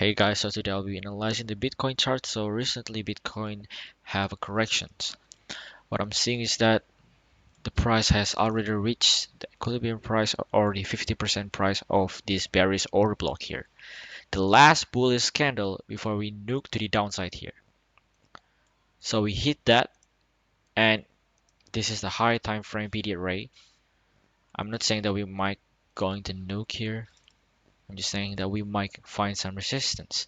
Hey guys, so today I'll be analyzing the Bitcoin chart. So recently Bitcoin have a corrections. What I'm seeing is that the price has already reached the equilibrium price or the 50% price of this bearish order block here. The last bullish candle before we nuke to the downside here. So we hit that, and this is the high time frame immediate ray. I'm not saying that we might going to nuke here. I'm just saying that we might find some resistance.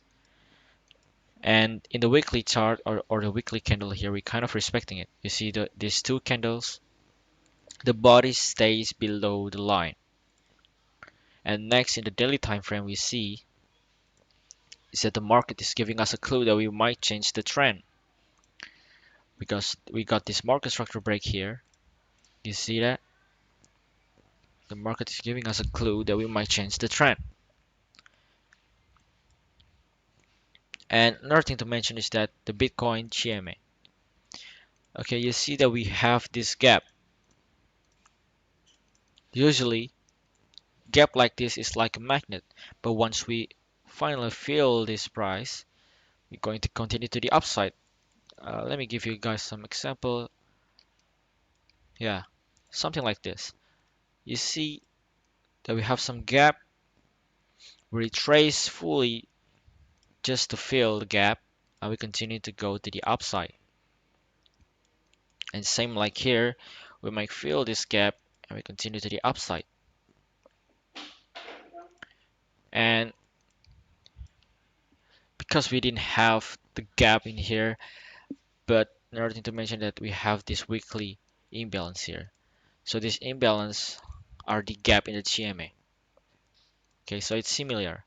And in the weekly chart or the weekly candle here, we kind of respecting it. You see these two candles, the body stays below the line. And next in the daily time frame, we see is that the market is giving us a clue that we might change the trend because we got this market structure break here. You see that? The market is giving us a clue that we might change the trend. And another thing to mention is that the Bitcoin GMA. Okay, you see that we have this gap. Usually gap like this is like a magnet, but once we finally fill this price, we're going to continue to the upside. Let me give you guys some example. Yeah, something like this. You see that we have some gap, we retrace fully just to fill the gap, and we continue to go to the upside. And same like here, we might fill this gap and we continue to the upside. And because we didn't have the gap in here, but another thing to mention that we have this weekly imbalance here. So this imbalance are the gap in the GMA. Okay, so it's similar.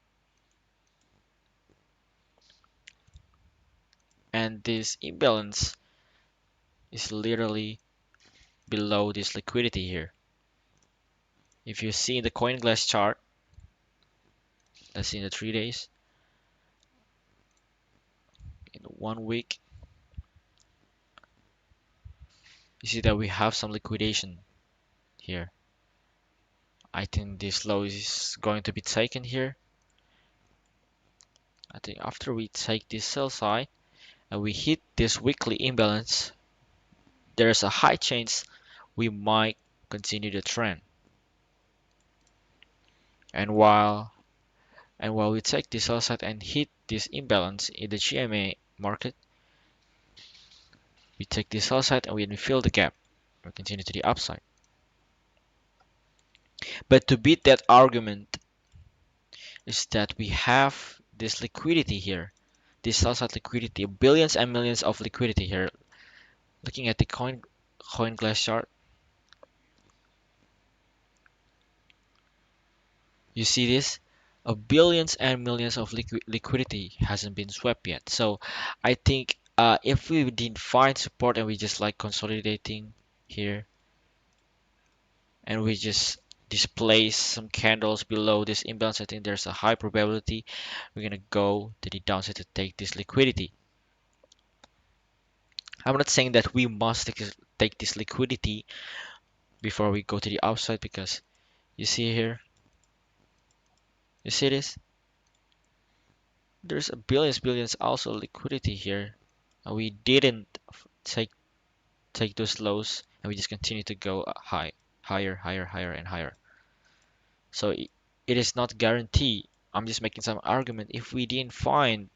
And this imbalance is literally below this liquidity here. If you see the coin glass chart, let's see in the 3 days, in 1 week, you see that we have some liquidation here. I think this low is going to be taken here. I think after we take this sell side and we hit this weekly imbalance, there's a high chance we might continue the trend. And while we take this sell side and hit this imbalance in the GMA market, we take this sell side and we fill the gap. We continue to the upside. But to beat that argument is that we have this liquidity here, this sell side liquidity, billions and millions of liquidity here. Looking at the coin glass chart, you see this? Billions and millions of liquidity hasn't been swept yet. So I think if we didn't find support and we just like consolidating here and we just displace some candles below this imbalance, I think there's a high probability we're gonna go to the downside to take this liquidity. I'm not saying that we must take this liquidity before we go to the upside because you see here, you see this? There's a billions also liquidity here. And we didn't take those lows and we just continue to go higher and higher. So it is not guaranteed. I'm just making some argument. If we didn't find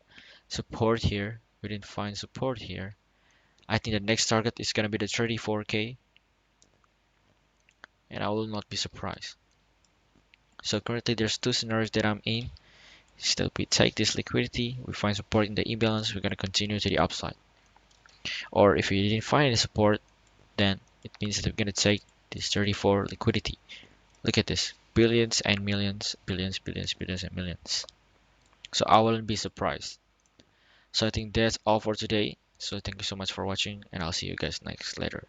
support here, I think the next target is gonna be the 34K, and I will not be surprised. So currently there's two scenarios that I'm in. Still, we take this liquidity, we find support in the imbalance, we're gonna continue to the upside. Or if we didn't find any support, then it means that we're gonna take this 34 liquidity. Look at this, billions and millions, billions and millions. So I wouldn't be surprised. So I think that's all for today. So thank you so much for watching, and I'll see you guys next later.